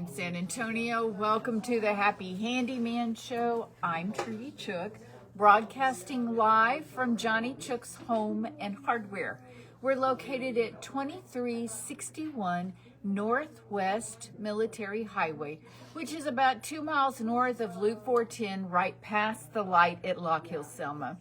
in San Antonio. Welcome to the Happy Handyman Show. I'm Trudy Chook, broadcasting live from Johnny Chook's Home and Hardware. We're located at 2361 Northwest Military Highway, which is about 2 miles north of Loop 410, right past the light at Lock Hill, Selma.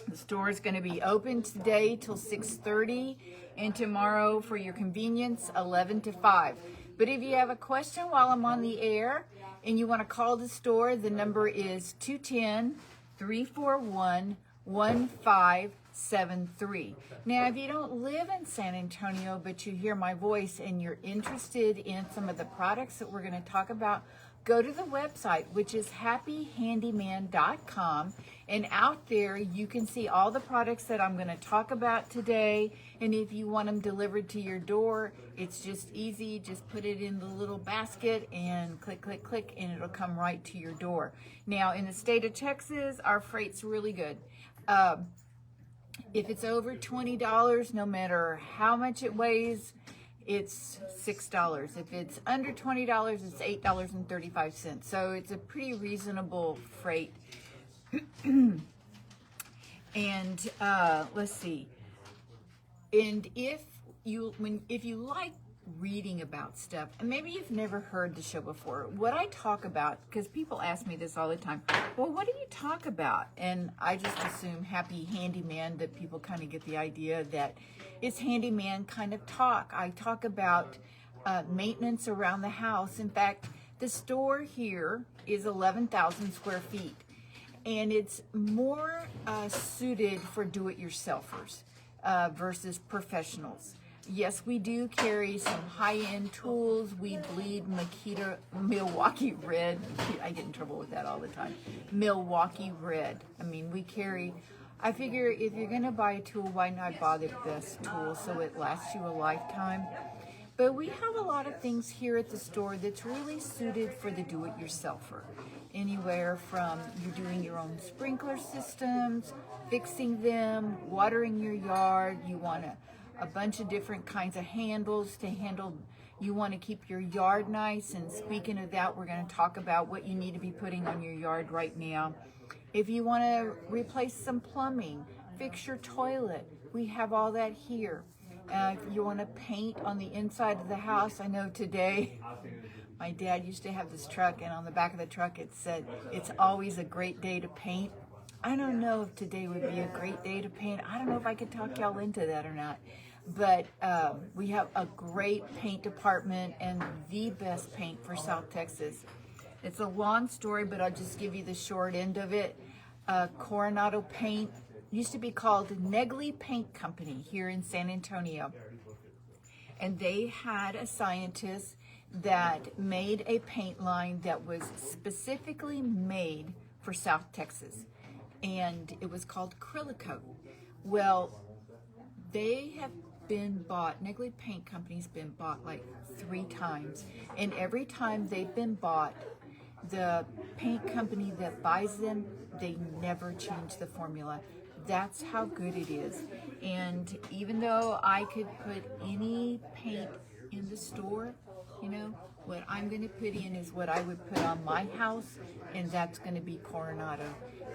The store is going to be open today till 6:30 and tomorrow, for your convenience, 11 to 5. But if you have a question while I'm on the air and you want to call the store, the number is 210-341-1573. Now, if you don't live in San Antonio, but you hear my voice and you're interested in some of the products that we're going to talk about, go to the website, which is happyhandyman.com, and out there you can see all the products that I'm going to talk about today. And if you want them delivered to your door, it's just easy. Just put it in the little basket and click, click, click, and it'll come right to your door. Now, in the state of Texas, our freight's really good. If it's over $20, no matter how much it weighs, it's $6. If it's under $20, it's $8.35. So it's a pretty reasonable freight. And let's see. And if you like reading about stuff, and maybe you've never heard the show before, what I talk about, because people ask me this all the time, well, what do you talk about? And I just assume Happy Handyman, that people kind of get the idea that it's handyman kind of talk. I talk about maintenance around the house. In fact, the store here is 11,000 square feet, and it's more suited for do-it-yourselfers versus professionals. Yes, we do carry some high-end tools. We bleed Milwaukee red. I get in trouble with that all the time. Milwaukee red. I mean, we carry, I figure if you're going to buy a tool, why not buy the best tool so it lasts you a lifetime? But we have a lot of things here at the store that's really suited for the do-it-yourselfer. Anywhere from you're doing your own sprinkler systems, fixing them, watering your yard, you want a bunch of different kinds of handles to handle. You want to keep your yard nice. And speaking of that, we're going to talk about what you need to be putting on your yard right now. If you want to replace some plumbing, fix your toilet, we have all that here. If you want to paint on the inside of the house, I know today my dad used to have this truck, and on the back of the truck it said, "It's always a great day to paint." I don't know if today would be a great day to paint. I don't know if I could talk y'all into that or not. But we have a great paint department and the best paint for South Texas. It's a long story, but I'll just give you the short end of it. Coronado Paint used to be called Negley Paint Company here in San Antonio. And they had a scientist that made a paint line that was specifically made for South Texas. And it was called Acrylicoat. Well, they have been bought, Negley Paint Company's been bought like 3 times. And every time they've been bought, the paint company that buys them, they never change the formula. That's how good it is. And even though I could put any paint in the store, you know, what I'm going to put in is what I would put on my house, and that's going to be Coronado.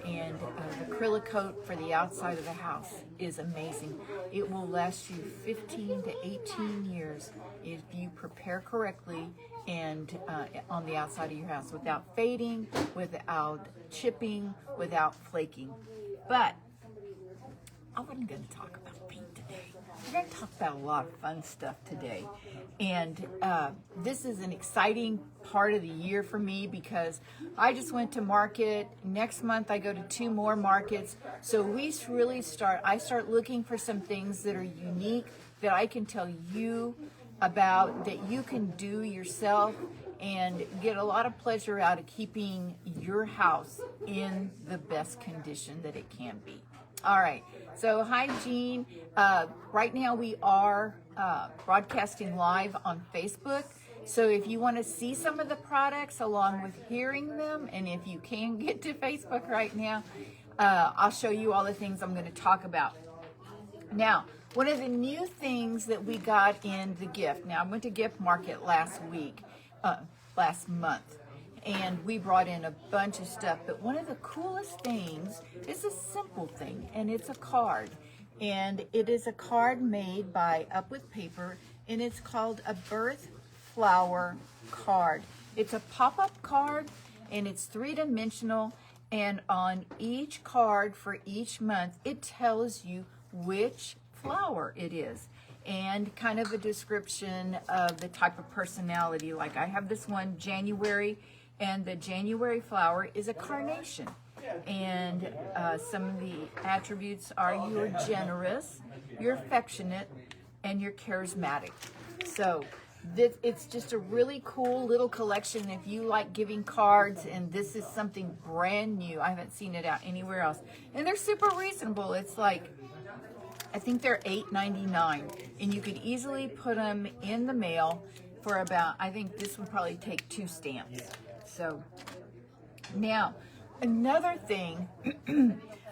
And the Acrylicoat for the outside of the house is amazing. It will last you 15 to 18 years if you prepare correctly and on the outside of your house, without fading, without chipping, without flaking. But I wasn't going to talk about paint today. We're going to talk about a lot of fun stuff today. And this is an exciting part of the year for me because I just went to market. Next month I go to 2 more markets. So I start looking for some things that are unique that I can tell you about, that you can do yourself and get a lot of pleasure out of keeping your house in the best condition that it can be. All right, so hi Jean. Right now we are broadcasting live on Facebook. So if you want to see some of the products along with hearing them, and if you can get to Facebook right now, I'll show you all the things I'm going to talk about. Now, one of the new things that we got in the gift, now I went to Gift Market last week, last month. And we brought in a bunch of stuff. But one of the coolest things is a simple thing, and it's a card. And it is a card made by Up With Paper, and it's called a birth flower card. It's a pop-up card, and it's 3-dimensional, and on each card for each month, it tells you which flower it is, and kind of a description of the type of personality. Like I have this one, January, and the January flower is a carnation. And some of the attributes are you're generous, you're affectionate, and you're charismatic. So it's just a really cool little collection if you like giving cards, and this is something brand new. I haven't seen it out anywhere else. And they're super reasonable. It's like, I think they're $8.99, and you could easily put them in the mail for about, I think this would probably take 2 stamps. So now, another thing,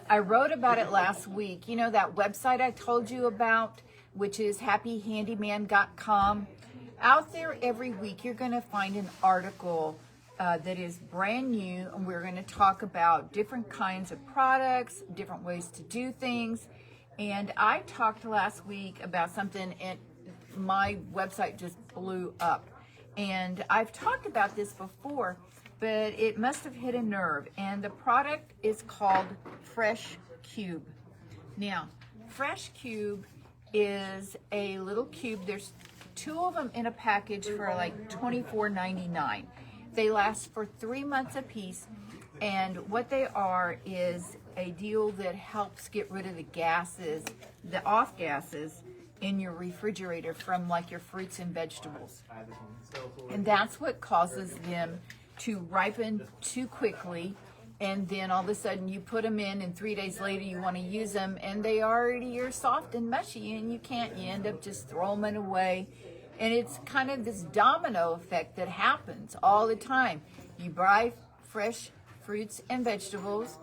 I wrote about it last week. You know that website I told you about, which is happyhandyman.com? Out there every week, you're going to find an article that is brand new, and we're going to talk about different kinds of products, different ways to do things. And I talked last week about something, and my website just blew up. And I've talked about this before, but it must have hit a nerve. And the product is called Fresh Cube. Now, Fresh Cube is a little cube. There's 2 of them in a package for like $24.99. They last for 3 months a piece. And what they are is a deal that helps get rid of the gases, the off gases in your refrigerator from like your fruits and vegetables. And that's what causes them to ripen too quickly, and then all of a sudden you put them in, and 3 days later you want to use them, and they already are soft and mushy, and you can't. You end up just throwing them away. And it's kind of this domino effect that happens all the time. You buy fresh fruits and vegetables,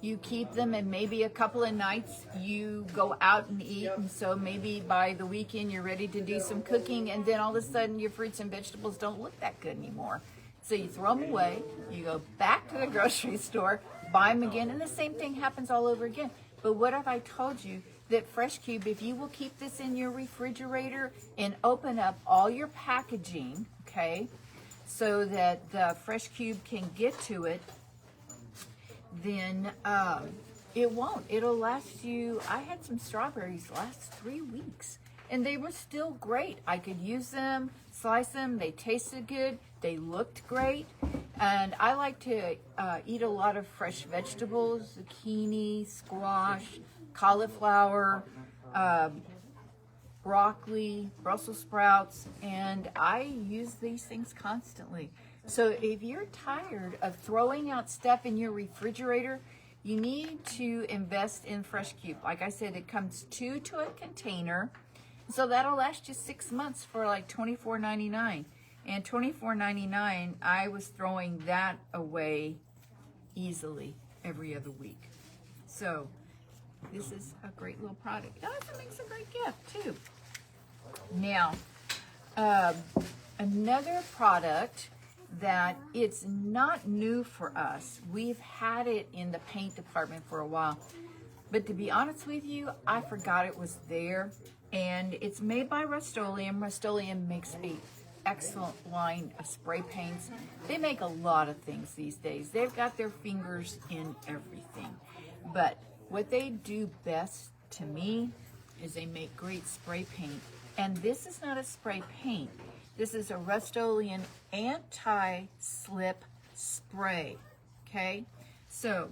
you keep them, and maybe a couple of nights you go out and eat, and so maybe by the weekend you're ready to do some cooking, and then all of a sudden your fruits and vegetables don't look that good anymore. So you throw them away, you go back to the grocery store, buy them again, and the same thing happens all over again. But what have I told you? That Fresh Cube, if you will keep this in your refrigerator and open up all your packaging, okay, so that the Fresh Cube can get to it, then it won't. It'll last you, I had some strawberries last 3 weeks, and they were still great. I could use them, slice them, they tasted good, they looked great. And I like to eat a lot of fresh vegetables, zucchini, squash, cauliflower, broccoli, Brussels sprouts, and I use these things constantly. So if you're tired of throwing out stuff in your refrigerator, you need to invest in Fresh Cube. Like I said, it comes 2 to a container, so that'll last you 6 months for like $24.99. And $24.99, I was throwing that away easily every other week. So this is a great little product. It also makes a great gift too. Now, another product that it's not new for us. We've had it in the paint department for a while. But to be honest with you, I forgot it was there. And it's made by Rust-Oleum. Rust-Oleum makes a excellent line of spray paints. They make a lot of things these days. They've got their fingers in everything. But what they do best to me is they make great spray paint. And this is not a spray paint. This is a Rust-Oleum anti-slip spray. Okay? So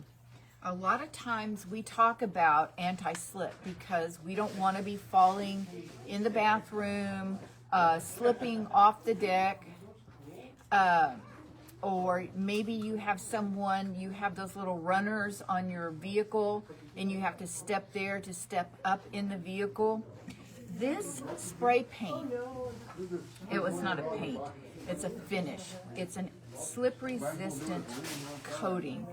a lot of times we talk about anti-slip because we don't want to be falling in the bathroom, slipping off the deck, or maybe you have you have those little runners on your vehicle and you have to step there to step up in the vehicle. This spray paint, it was not a paint, it's a finish. It's a slip resistant coating,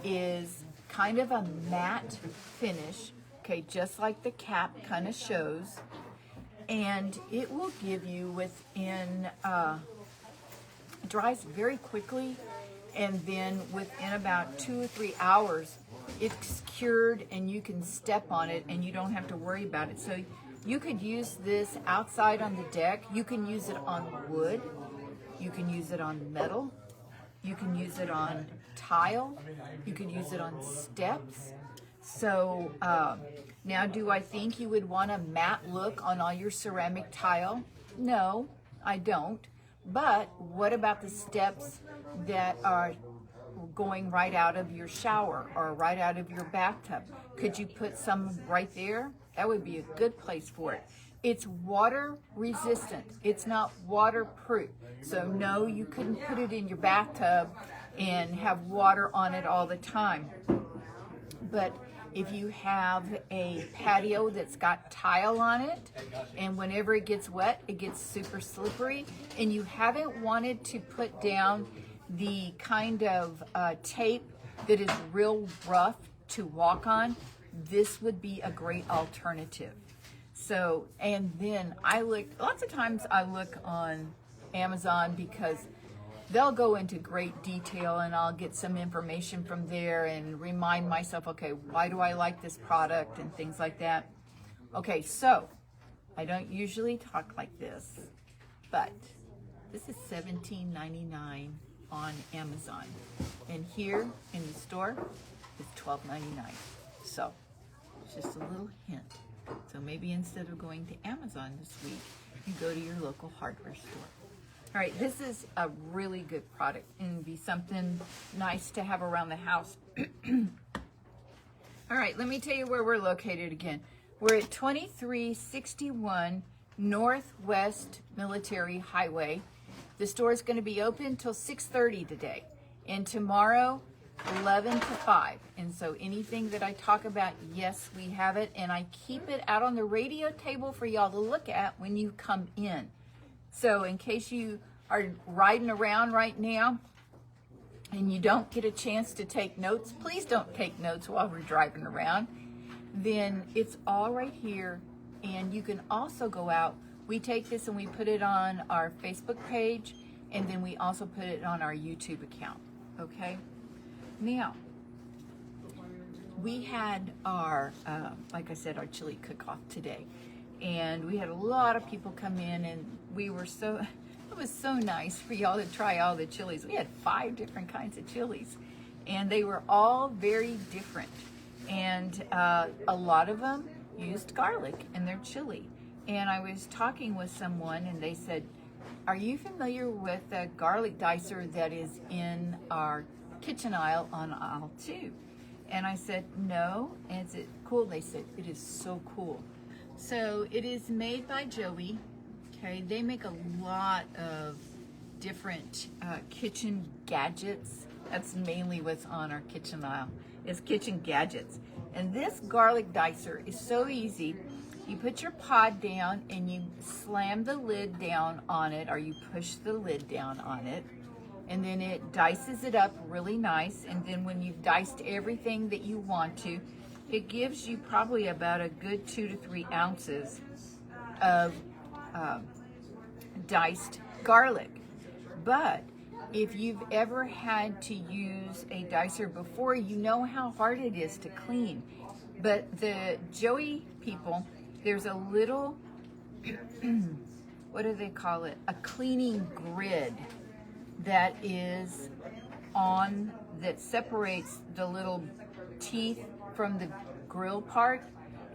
is kind of a matte finish, okay, just like the cap kind of shows. And it will give you within dries very quickly, and then within about 2 or 3 hours, it's cured and you can step on it and you don't have to worry about it. So you could use this outside on the deck. You can use it on wood. You can use it on metal. You can use it on tile. You can use it on steps. So now, do I think you would want a matte look on all your ceramic tile? No, I don't. But what about the steps that are going right out of your shower or right out of your bathtub? Could you put some right there? That would be a good place for it. It's water resistant. It's not waterproof. So no, you couldn't put it in your bathtub and have water on it all the time. But if you have a patio that's got tile on it, and whenever it gets wet, it gets super slippery, and you haven't wanted to put down the kind of tape that is real rough to walk on, this would be a great alternative. So, and then lots of times I look on Amazon because they'll go into great detail and I'll get some information from there and remind myself, okay, why do I like this product and things like that. Okay, so I don't usually talk like this, but this is $17.99 on Amazon. And here in the store, it's $12.99. So it's just a little hint. So maybe instead of going to Amazon this week, you go to your local hardware store. All right, this is a really good product and be something nice to have around the house. All right, let me tell you where we're located again. We're at 2361 Northwest Military Highway. The store is going to be open till 6:30 today, and tomorrow 11 to 5. And so anything that I talk about, yes, we have it, and I keep it out on the radio table for y'all to look at when you come in. So in case you are riding around right now and you don't get a chance to take notes, please don't take notes while we're driving around. Then it's all right here, and you can also go out. We take this and we put it on our Facebook page, and then we also put it on our YouTube account, okay? Now, we had our, like I said, our chili cook-off today. And we had a lot of people come in, and it was so nice for y'all to try all the chilies. We had 5 different kinds of chilies, and they were all very different. And a lot of them used garlic in their chili. And I was talking with someone, and they said, are you familiar with the garlic dicer that is in our kitchen aisle on aisle 2? And I said, no. And is it cool? They said, it is so cool. So it is made by Joey. Okay, they make a lot of different kitchen gadgets. That's mainly what's on our kitchen aisle, is kitchen gadgets. And this garlic dicer is so easy. You put your pod down and you slam the lid down on it, or you push the lid down on it, and then it dices it up really nice. And then when you've diced everything that you want to, it gives you probably about a good 2 to 3 ounces of diced garlic. But if you've ever had to use a dicer before, you know how hard it is to clean. But the Joey people, there's a little, what do they call it? A cleaning grid that is on, that separates the little teeth from the grill part,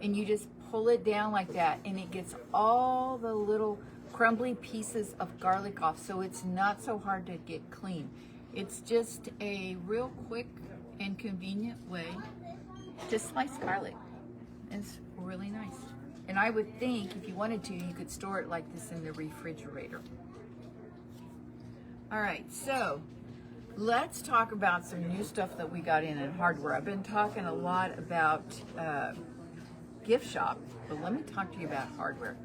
and you just pull it down like that, and it gets all the little crumbly pieces of garlic off, so it's not so hard to get clean. It's just a real quick and convenient way to slice garlic. It's really nice. And I would think if you wanted to, you could store it like this in the refrigerator. All right, so let's talk about some new stuff that we got in hardware. I've been talking a lot about gift shop, but let me talk to you about hardware.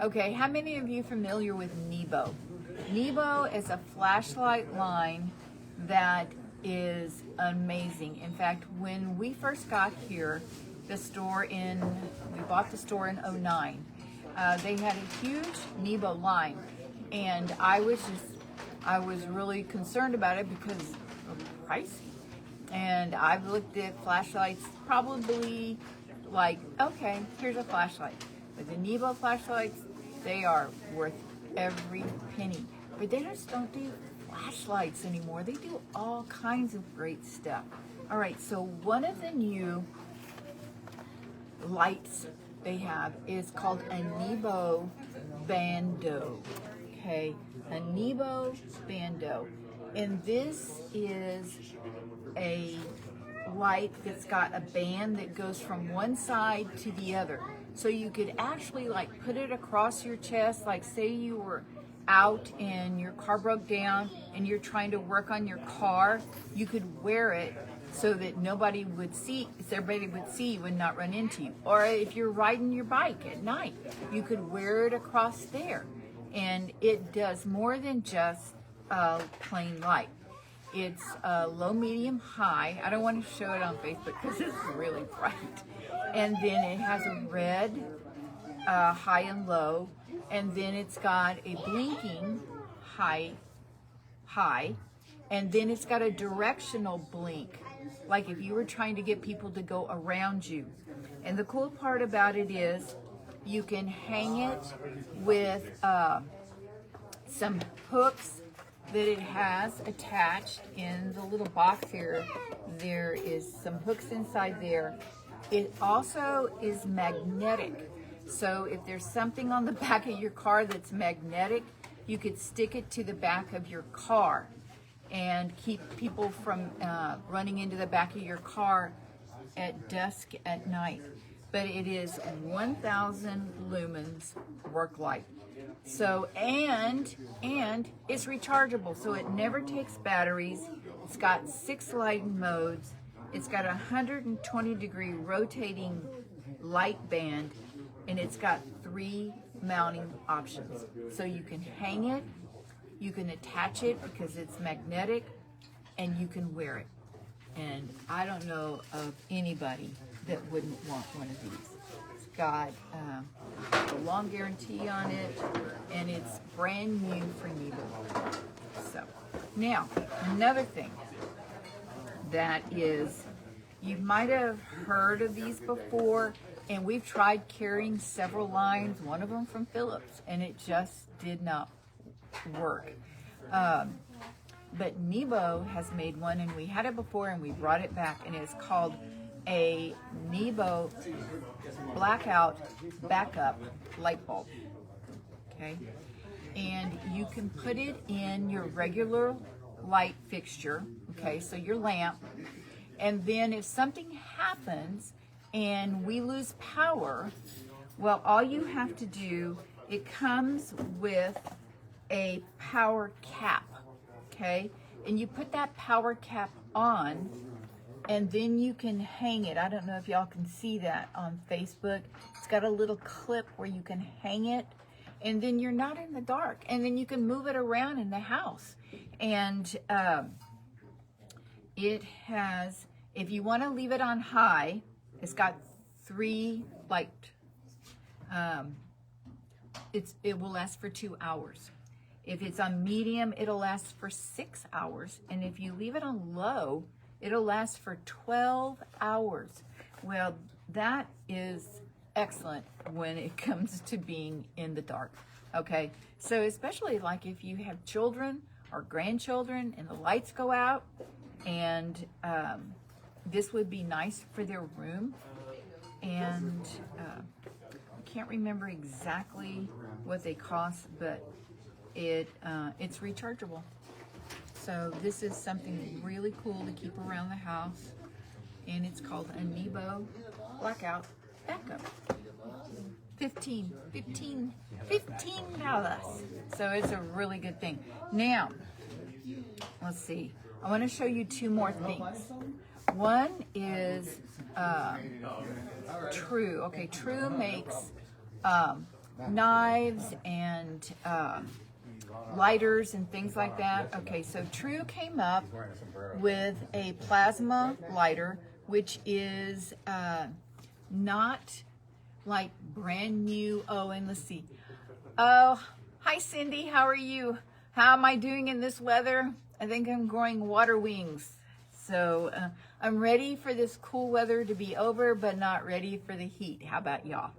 Okay, how many of you familiar with Nebo? Nebo is a flashlight line that is amazing. In fact, when we first got here, we bought the store in 2009. They had a huge Nebo line, and I was just I was really concerned about it because of pricey. And I've looked at flashlights, probably like, okay, here's a flashlight. But the Nebo flashlights, they are worth every penny. But they just don't do flashlights anymore. They do all kinds of great stuff. All right, so one of the new lights they have is called a Nebo Bando. Okay, a Nebo Bando. And this is a light that's got a band that goes from one side to the other. So you could actually like put it across your chest, like say you were out and your car broke down and you're trying to work on your car, you could wear it so that nobody would see, so everybody would see you and not run into you. Or if you're riding your bike at night, you could wear it across there. And it does more than just a plain light. It's low, medium, high. I don't want to show it on Facebook because it's really bright. And then it has a red, high and low. And then it's got a blinking high. And then it's got a directional blink, like if you were trying to get people to go around you. And the cool part about it is you can hang it with some hooks that it has attached in the little box here. There is some hooks inside there. It also is magnetic. So if there's something on the back of your car that's magnetic, you could stick it to the back of your car and keep people from running into the back of your car at dusk at night. But it is 1,000 lumens work light. So, and it's rechargeable, so it never takes batteries. It's got 6 lighting modes. It's got a 120-degree rotating light band, and it's got 3 mounting options. So you can hang it, you can attach it because it's magnetic, and you can wear it. And I don't know of anybody that wouldn't want one of these. It's got a long guarantee on it, and it's brand new for Nebo. So now another thing that is, you might have heard of these before, and we've tried carrying several lines, one of them from Philips, and it just did not work. But Nebo has made one, and we had it before and we brought it back, and it's called a Nebo blackout backup light bulb. Okay, and you can put it in your regular light fixture, okay, so your lamp, and then if something happens and we lose power, well, all you have to do, it comes with a power cap, okay, and you put that power cap on, and then you can hang it. I don't know if y'all can see that on Facebook. It's got a little clip where you can hang it, and then you're not in the dark, and then you can move it around in the house. And it has, if you want to leave it on high, it's got 3 light. It will last for 2 hours. If it's on medium, it'll last for 6 hours. And if you leave it on low, it'll last for 12 hours. Well, that is excellent when it comes to being in the dark. Okay, so especially like if you have children or grandchildren and the lights go out, and this would be nice for their room. And I can't remember exactly what they cost, but it's rechargeable. So this is something really cool to keep around the house, and it's called a Nebo blackout backup. $15. So it's a really good thing. Now, let's see. I want to show you 2 more things. One is True. Okay, True makes knives and lighters and things like that. Okay, so True came up with a plasma lighter, which is not like brand new. Oh, and let's see. Oh, hi Cindy, how are you? How am I doing in this weather? I think I'm growing water wings. So I'm ready for this cool weather to be over, but not ready for the heat. How about y'all?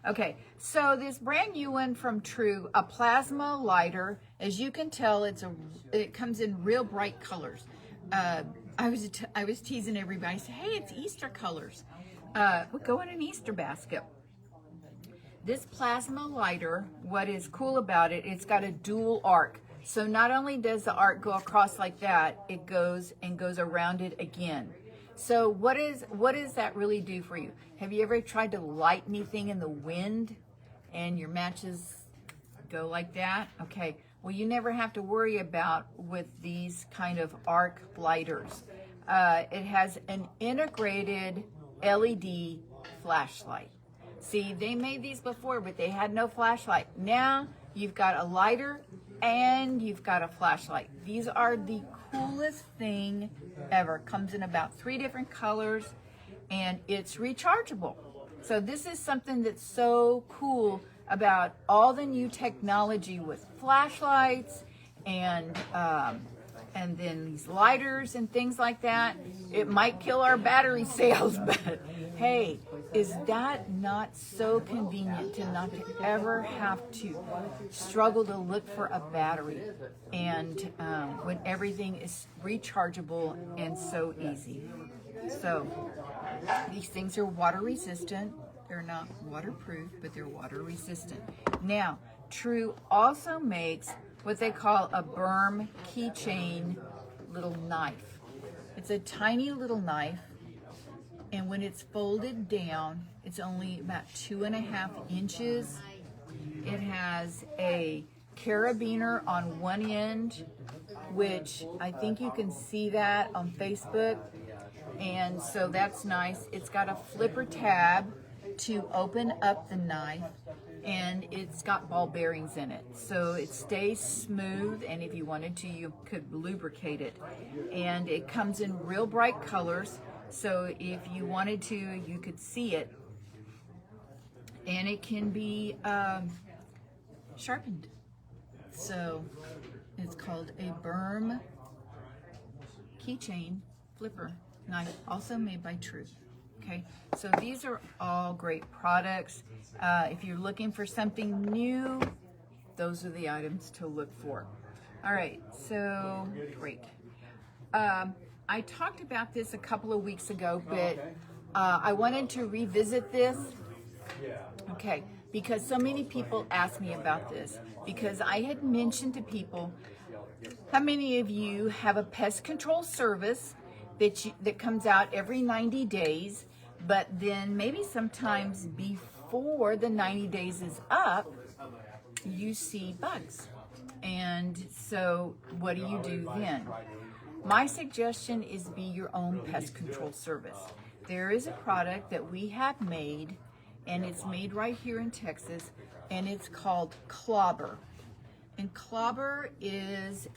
Okay, so this brand new one from True, a plasma lighter. As you can tell, it comes in real bright colors. I was teasing everybody. I said, hey, it's Easter colors. We'll go in an Easter basket. This plasma lighter, what is cool about it, it's got a dual arc. So not only does the arc go across like that, it goes and goes around it again. So what does that really do for you? Have you ever tried to light anything in the wind and your matches go like that? Okay, well, you never have to worry about with these kind of arc lighters. It has an integrated LED flashlight. See, they made these before, but they had no flashlight. Now you've got a lighter and you've got a flashlight. These are the coolest thing ever. Comes in about 3 different colors and it's rechargeable. So this is something that's so cool about all the new technology with flashlights and then these lighters and things like that. It might kill our battery sales, but hey, is that not so convenient to not ever have to struggle to look for a battery, and when everything is rechargeable and so easy. So these things are water resistant. They're not waterproof, but they're water resistant. Now, True also makes what they call a berm keychain little knife. It's a tiny little knife, and when it's folded down, it's only about 2.5 inches. It has a carabiner on one end, which I think you can see that on Facebook, and so that's nice. It's got a flipper tab to open up the knife, and it's got ball bearings in it, so it stays smooth, and if you wanted to, you could lubricate it. And it comes in real bright colors, so if you wanted to, you could see it, and it can be sharpened. So it's called a berm keychain flipper knife, also made by True. Okay, so these are all great products. If you're looking for something new, those are the items to look for. All right, so great. I talked about this a couple of weeks ago, but I wanted to revisit this. Okay, because so many people ask me about this, because I had mentioned to people, how many of you have a pest control service that comes out every 90 days, but then maybe sometimes before the 90 days is up, you see bugs. And so what do you do then? My suggestion is be your own pest control service. There is a product that we have made, and it's made right here in Texas, and it's called Clobber. And Clobber is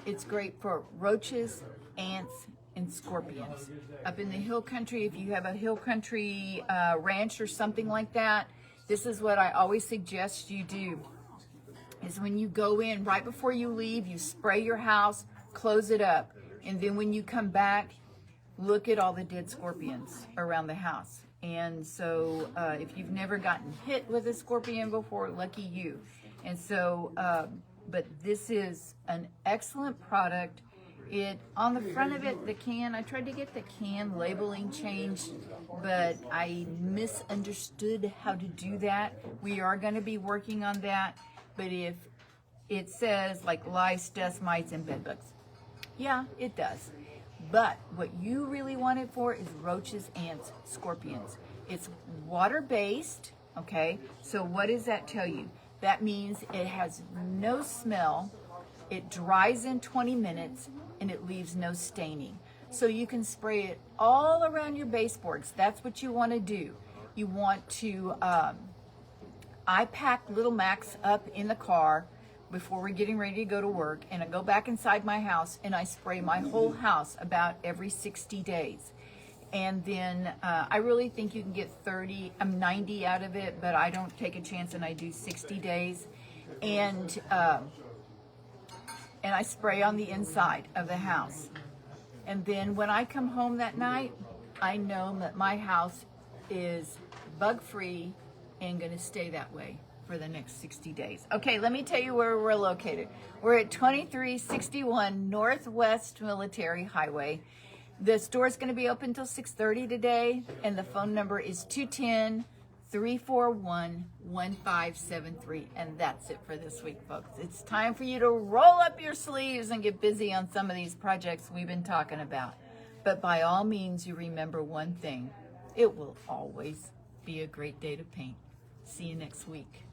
it's great for roaches, ants, and scorpions. Up in the hill country, if you have a hill country ranch or something like that, this is what I always suggest you do. Is when you go in, right before you leave, you spray your house, close it up, and then when you come back, look at all the dead scorpions around the house. And so if you've never gotten hit with a scorpion before, lucky you. And so, but this is an excellent product. On the front of it, the can, I tried to get the can labeling changed, but I misunderstood how to do that. We are going to be working on that. But if it says like lice, dust mites, and bed bugs, yeah, it does. But what you really want it for is roaches, ants, scorpions. It's water-based, okay? So what does that tell you? That means it has no smell, it dries in 20 minutes, and it leaves no staining. So you can spray it all around your baseboards. That's what you want to do. You want to, I pack Little Max up in the car before we're getting ready to go to work, and I go back inside my house and I spray my whole house about every 60 days. And then I really think you can get 90 out of it, but I don't take a chance and I do 60 days. and I spray on the inside of the house. And then when I come home that night, I know that my house is bug-free and going to stay that way for the next 60 days. Okay, let me tell you where we're located. We're at 2361 Northwest Military Highway. The store's going to be open until 6:30 today, and the phone number is 210-341-1573. And that's it for this week, folks. It's time for you to roll up your sleeves and get busy on some of these projects we've been talking about. But by all means, you remember one thing. It will always be a great day to paint. See you next week.